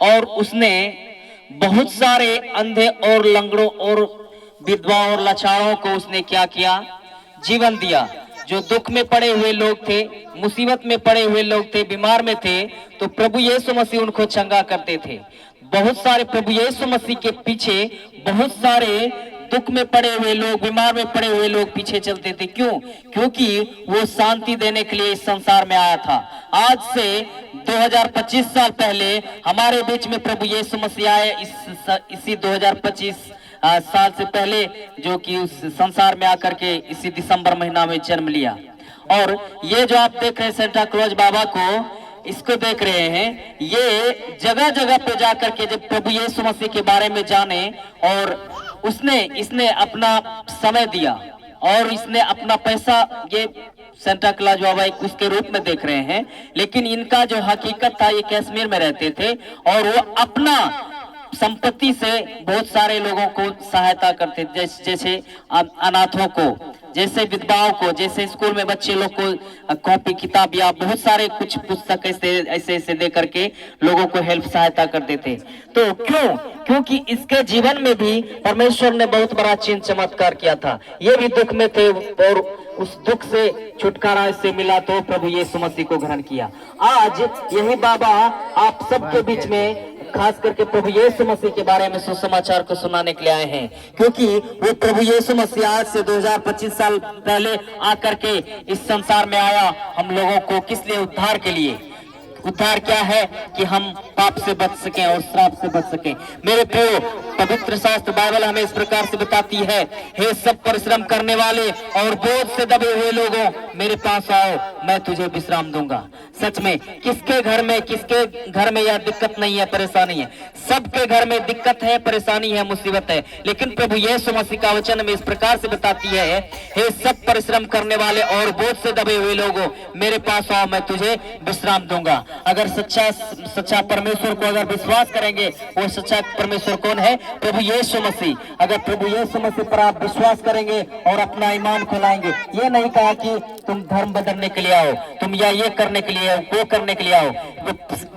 और उसने बहुत सारे अंधे और लंगड़ों और विधवाओं और लाचारों को उसने क्या किया, जीवन दिया। जो दुख में पड़े हुए लोग थे, मुसीबत में पड़े हुए लोग थे, बीमार में थे, तो प्रभु यीशु मसीह उनको चंगा करते थे। बहुत सारे प्रभु यीशु मसीह के पीछे बहुत सारे दुख में पड़े हुए लोग, बीमार में पड़े हुए लोग पीछे चलते थे। क्यों? क्योंकि वो शांति देने के लिए इस संसार में आया था। आज से 2025 साल पहले हमारे बीच में प्रभु यीशु मसीह आए। इसी 2025 साल से पहले, जो कि उस संसार में आकर के इसी दिसंबर महीना में जन्म लिया। और ये जो आप देख रहे हैं सेंटा क्लॉज बाबा को, इसको देख रहे हैं, ये जगह जगह पे जाकर के जब प्रभु यीशु मसीह के बारे में जाने, और इसने अपना समय दिया और इसने अपना पैसा, ये सेंटा क्लॉज बाबा एक उसके रूप में देख रहे हैं, लेकिन इनका जो हकीकत था, ये कश्मीर में रहते थे और वो अपना संपत्ति से बहुत सारे लोगों को सहायता करते, जैसे अनाथों को, जैसे विधवाओं को, जैसे स्कूल में बच्चे लोग को कॉपी किताब या बहुत सारे कुछ पुस्तक ऐसे दे करके लोगों को हेल्प सहायता करते थे। तो क्यों? क्योंकि इसके जीवन में भी परमेश्वर ने बहुत बड़ा चिन्ह चमत्कार किया था। ये भी दुख में थे और उस दुख से छुटकारा इससे मिला तो प्रभु यीशु मसीह को ग्रहण किया। आज यही बाबा आप सबके बीच में खास करके प्रभु यीशु मसीह के बारे में सुसमाचार को सुनाने के लिए आए हैं, क्योंकि वो प्रभु यीशु मसीह आज से 2025 साल पहले आकर के इस संसार में आया हम लोगों को किस लिए? उद्धार के लिए। उद्धार क्या है? कि हम पाप से बच सकें और श्राप से बच सकें। मेरे प्रियो, पवित्र शास्त्र बाइबल हमें इस प्रकार से बताती है, हे सब परिश्रम करने वाले और बोझ से दबे हुए लोगों, मेरे पास आओ, मैं तुझे विश्राम दूंगा। सच में किसके घर में यह दिक्कत नहीं है, परेशानी है? सबके घर में दिक्कत है, परेशानी है, मुसीबत है, लेकिन प्रभु यीशु मसीह का वचन में इस प्रकार से बताती है, हे सब परिश्रम करने वाले और बोझ से दबे हुए लोगों, मेरे पास आओ, मैं तुझे विश्राम दूंगा। अगर सच्चा परमेश्वर को अगर विश्वास करेंगे, वो सच्चा परमेश्वर कौन है? प्रभु यीशु मसीह। अगर प्रभु यीशु मसीह पर आप विश्वास करेंगे और अपना ईमान खुलाएंगे, ये नहीं कहा कि तुम धर्म बदलने के लिए आओ, तुम या ये करने के लिए आओ, वो करने के लिए आओ,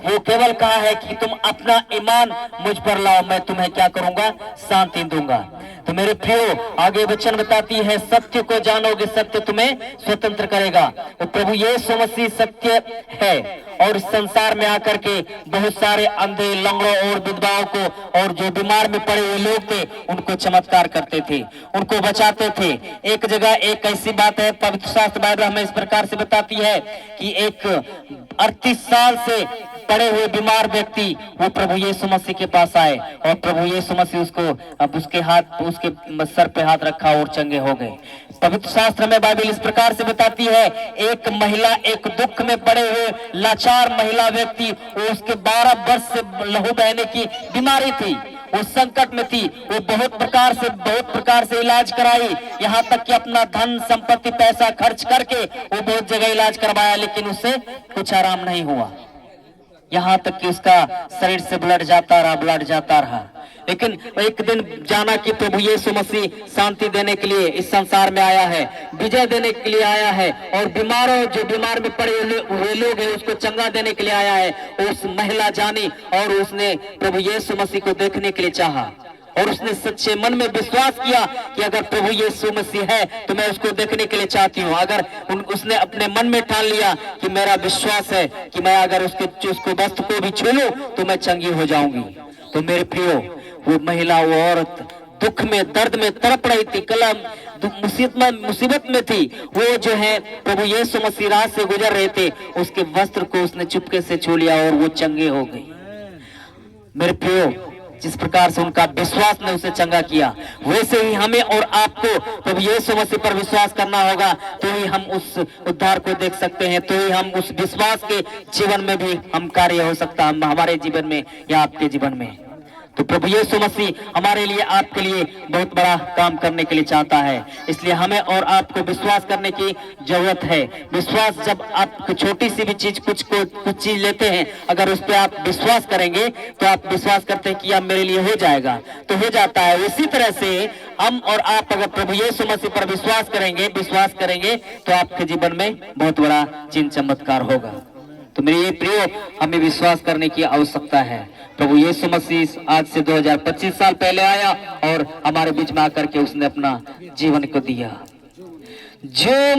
वो केवल कहा है कि तुम अपना ईमान मुझ पर लाओ, मैं तुम्हें क्या करूंगा? शांति दूंगा। तो मेरे प्रियो, आगे वचन बताती है, सत्य को जानोगे, सत्य तुम्हें स्वतंत्र करेगा। तो प्रभु यीशु मसीह सत्य है और संसार में आकर के बहुत सारे अंधे, लंगड़ों और विधवाओं को और जो बीमार में पड़े हुए लोग थे उनको चमत्कार करते थे, उनको बचाते थे। एक जगह एक ऐसी बात है, पवित्र शास्त्र बाइबल हमें इस प्रकार से बताती है कि एक 38 साल से पड़े हुए बीमार व्यक्ति वो प्रभु यीशु मसीह के पास आए और प्रभु यीशु मसीह उसको अब उसके सर पे हाथ रखा और चंगे हो गए। पवित्र शास्त्र में बाइबल इस प्रकार से बताती है, एक महिला, एक दुख में पड़े हुए लाचार महिला व्यक्ति, वो उसके 12 वर्ष से लहू बहने की बीमारी थी, वो संकट में थी, वो बहुत प्रकार से इलाज कराई, यहाँ तक कि अपना धन संपत्ति पैसा खर्च करके वो बहुत जगह इलाज करवाया, लेकिन उससे कुछ आराम नहीं हुआ। यहाँ तक कि उसका शरीर से ब्लड जाता रहा। लेकिन एक दिन जाना कि प्रभु यीशु मसीह शांति देने के लिए इस संसार में आया है, विजय देने के लिए आया है, और जो बीमार में पड़े हुए लोग हैं उसको चंगा देने के लिए आया है। उस महिला जानी और उसने प्रभु यीशु मसीह को देखने के लिए चाहा और उसने सच्चे मन में विश्वास किया कि अगर प्रभु यीशु मसीह है तो मैं उसको देखने के लिए चाहती हूँ। अगर उसने अपने मन में ठान लिया कि मेरा विश्वास है कि मैं अगर उसको वस्त्र को भी छू लूं तो मैं चंगी हो जाऊंगी। तो मेरे प्रियो, वो महिला, वो औरत दुख में, दर्द में तड़प रही थी, मुसीबत में थी, वो जो है प्रभु यीशु मसीह राह से गुजर रहे थे, उसके वस्त्र को उसने चुपके से छू लिया और वो चंगे हो गई। मेरे प्रियो, जिस प्रकार से उनका विश्वास ने उसे चंगा किया, वैसे ही हमें और आपको प्रभु यीशु मसीह पर विश्वास करना होगा, तो ही हम उस उद्धार को देख सकते हैं, तो ही हम उस विश्वास के जीवन में भी हम कार्य हो सकता है, हमारे जीवन में या आपके जीवन में। तो प्रभु यीशु मसीह हमारे लिए, आपके लिए बहुत बड़ा काम करने के लिए चाहता है, इसलिए हमें और आपको विश्वास करने की जरूरत है। विश्वास, जब आप छोटी सी भी चीज कुछ चीज लेते हैं, अगर उस पर आप विश्वास करेंगे तो आप विश्वास करते हैं कि अब मेरे लिए हो जाएगा, तो हो जाता है। उसी तरह से हम और आप अगर प्रभु यीशु मसीह पर विश्वास करेंगे तो आपके जीवन में बहुत बड़ा चिन्ह चमत्कार होगा। तो मेरे प्रियो, हमें विश्वास करने की आवश्यकता है। प्रभु यीशु मसीह आज से 2025 साल पहले आया और हमारे बीच में आकर के उसने अपना जीवन को दिया। जो